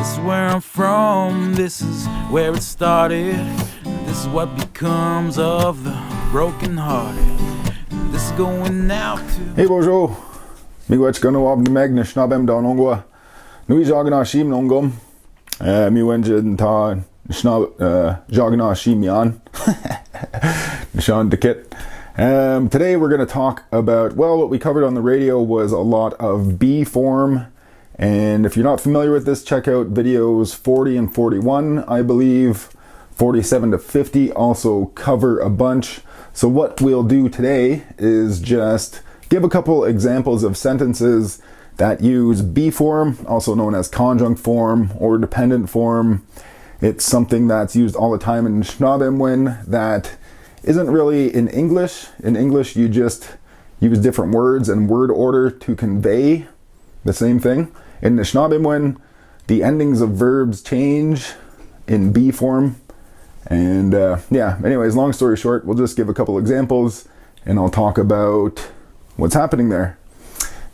This is where I'm from, this is where it started. This is what becomes of the broken hearted. This is going out to... Hey bonjour! Miigwech ganoab meg Nishnaabemdaa Noongo. Nui jagana shim nongom. Mi wenjin ta jagana shim yan. Nishan de kit. Today we're going to talk about, well, what we covered on the radio was a lot of B form. And if you're not familiar with this, check out videos 40 and 41, I believe. 47 to 50 also cover a bunch. So what we'll do today is just give a couple examples of sentences that use B form, also known as conjunct form or dependent form. It's something that's used all the time in Nishnaabemdaa that isn't really in English. In English, you just use different words and word order to convey the same thing. In Nishnaabemdaa, the endings of verbs change in B form. And yeah, anyways, long story short, we'll just give a couple examples and I'll talk about what's happening there.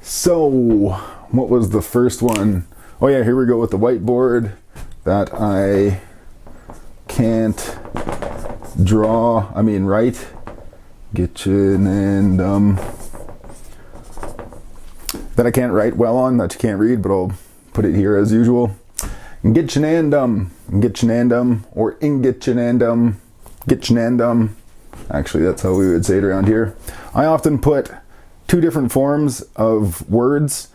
So, what was the first one? Oh yeah, here we go with the whiteboard that I can't write. Gitchin and that I can't write well on, that you can't read, but I'll put it here as usual. Gitchinandum, or gitchinandum. Actually, that's how we would say it around here. I often put two different forms of words.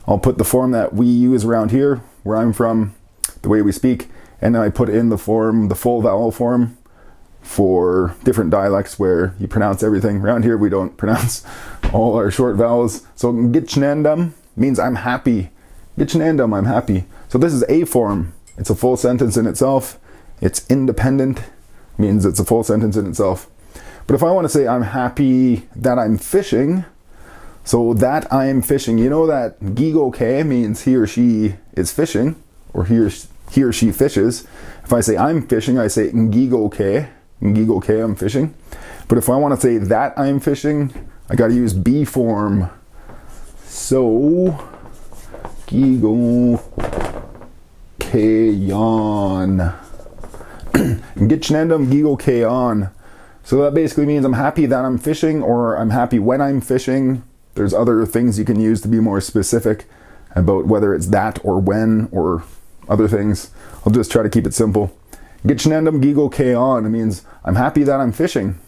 I'll put the form that we use around here, where I'm from, the way we speak, and then I put in the full vowel form for different dialects where you pronounce everything. Around here, we don't pronounce all our short vowels. So gitchinandum means I'm happy. Gitchinandum, I'm happy. So this is A form. It's a full sentence in itself. It's independent, means it's a full sentence in itself. But if I want to say I'm happy that I'm fishing, so that I am fishing, you know that gigoke means he or she is fishing, or he or she fishes. If I say I'm fishing, I say ngigoke, I'm fishing. But if I want to say that I'm fishing, I got to use B form. So, gigokeyon. Gitchinandum gigokeyon. So that basically means I'm happy that I'm fishing, or I'm happy when I'm fishing. There's other things you can use to be more specific about whether it's that or when or other things. I'll just try to keep it simple. Gitchinandum gigokeyon means I'm happy that I'm fishing.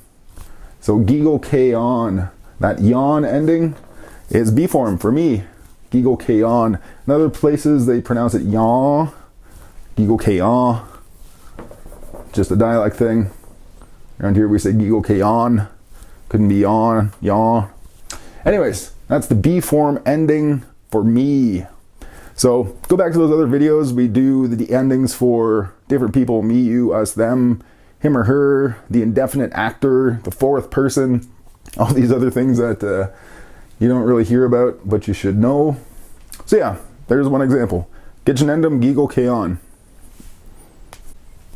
So gigokeyon, that yon ending is B form for me. Gigokeyon. In other places they pronounce it yon. Gigokeyon. Just a dialect thing. Around here we say gigokeyon. Couldn't be yon, yon. Anyways, that's the B form ending for me. So go back to those other videos. We do the endings for different people: me, you, us, them, him or her, the indefinite actor, the fourth person, all these other things that you don't really hear about, but you should know. So yeah, there's one example. Gitchinandum gigokeyon.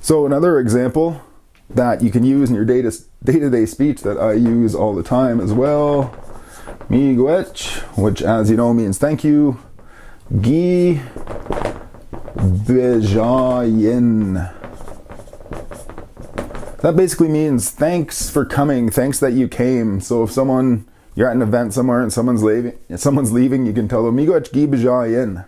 So another example that you can use in your day-to-day speech that I use all the time as well. Miigwech, which as you know means thank you. Gi bejayin. That basically means thanks for coming, thanks that you came. So if you're at an event somewhere and someone's leaving, you can tell them Miigwech gi bejayin.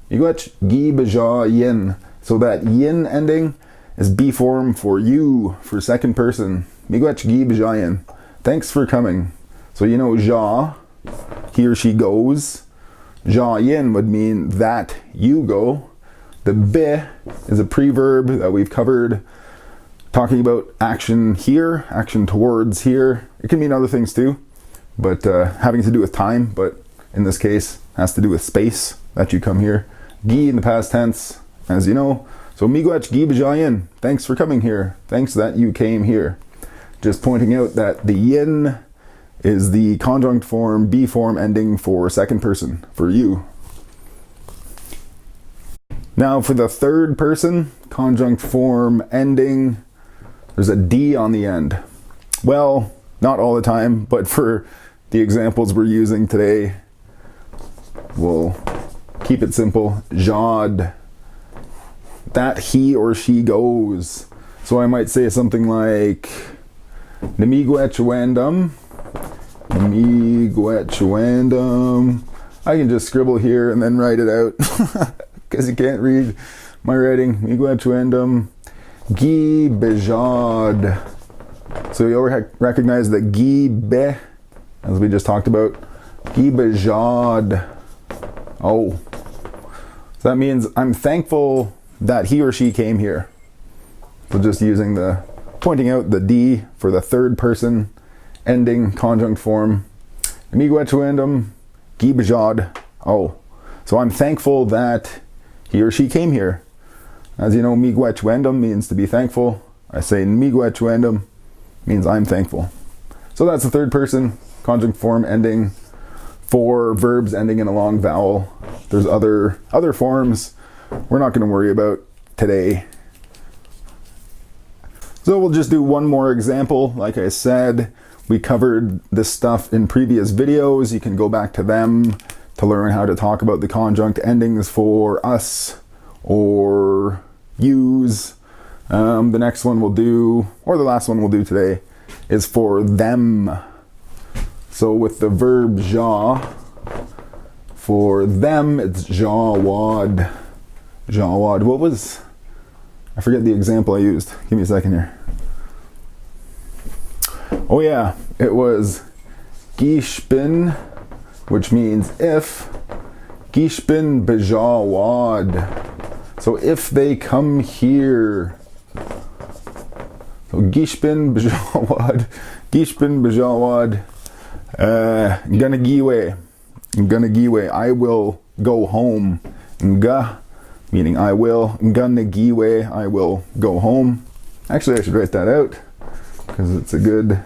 Miigwech gi bejayin. So that yin ending is B form for you, for second person. Miigwech gi bejayin. Thanks for coming. So you know ja, he or she goes. Ja yin would mean that you go. The be is a preverb that we've covered, talking about action here, action towards here. It can mean other things too, but having to do with time, but in this case has to do with space, that you come here. Gi in the past tense, as you know. So miigwech gi bejayin, thanks for coming here, thanks that you came here. Just pointing out that the yin is the conjunct form, B form ending for second person, for you. Now for the third person, conjunct form ending, there's a D on the end. Well, not all the time, but for the examples we're using today, we'll keep it simple. Jad. that he or she goes. So I might say something like Namigwetchwandum. Namigwetchwandum. I can just scribble here and then write it out because you can't read my writing. Namigwetchwandum. Gi bejad. So you'll recognize the gi be, as we just talked about. Gi bejad. Oh. So that means I'm thankful that he or she came here. So just using pointing out the D for the third person ending conjunct form. Miigwetchwendum, gi bejad. Oh. So I'm thankful that he or she came here. As you know, miigwetchwendum means to be thankful. I say miigwetchwendum means I'm thankful. So that's the third person conjunct form ending for verbs ending in a long vowel. There's other forms we're not going to worry about today. So we'll just do one more example. Like I said, we covered this stuff in previous videos. You can go back to them to learn how to talk about the conjunct endings for us or use. The next one we'll do, or the last one we'll do today, is for them. So with the verb ja, for them it's jawad. Jawad. What was, I forget the example I used. Give me a second here. Oh yeah, it was gishbin, which means if. Gishbin bejawad. So if they come here. So gishbin bejawad. Gishbin bejawad. Gonna giwe. Gonna giwe. I will go home. Nga, meaning I will. Gonna giwe. I will go home. Actually, I should write that out because it's a good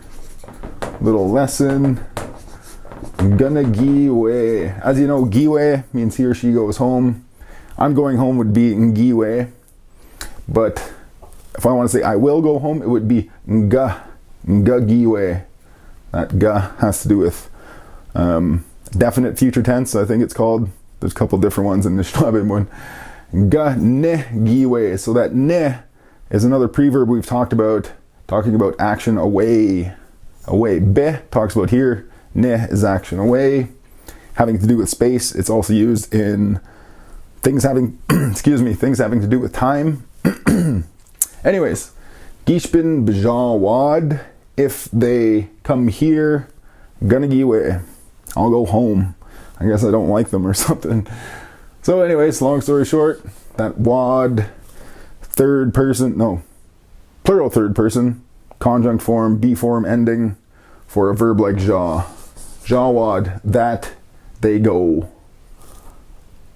little lesson. Gonna giwe. As you know, giwe means he or she goes home. I'm going home would be ngiwe. But if I want to say I will go home, it would be nga. Nga giwe. That ga has to do with definite future tense, I think it's called. There's a couple different ones in the Nishnaabemdaa. Ga ne giwe. So that ne is another preverb we've talked about, talking about action away. Away. Be talks about here. Ne is action away, having to do with space. It's also used in things having, things having to do with time. Anyways, gishbin bejawad. If they come here, gonna giwe. I'll go home. I guess I don't like them or something. So anyways, long story short, that wad, third person, no, plural third person, conjunct form, be form ending for a verb like ja. Jawad, that they go.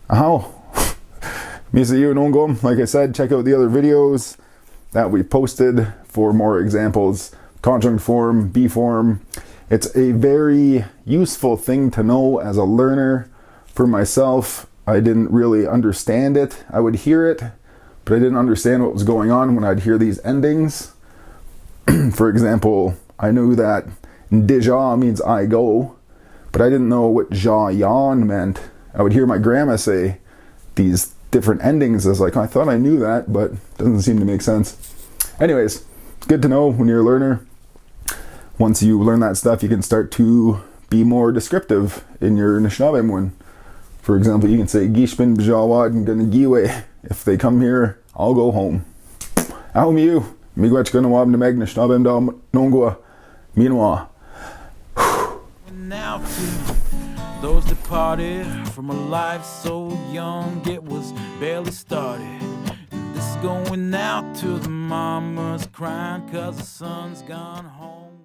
How? Nishnaabemdaa Noongo. Like I said, check out the other videos that we posted for more examples. Conjunct form, be form. It's a very useful thing to know as a learner. For myself, I didn't really understand it. I would hear it, but I didn't understand what was going on when I'd hear these endings. For example, I knew that deja means I go, but I didn't know what ja yan meant. I would hear my grandma say these different endings. I was like, I thought I knew that, but it doesn't seem to make sense. Anyways, it's good to know when you're a learner. Once you learn that stuff, you can start to be more descriptive in your Nishnaabemdaa. For example, you can say gishbin bejawad and gonna giwe. If they come here, I'll go home. Ahom you. Miigwetchwandum Nishnaabemdaa Noongo. Meanwhile. Now to those departed from a life so young it was barely started. This is going out to the mamas crying 'cause the son's gone home.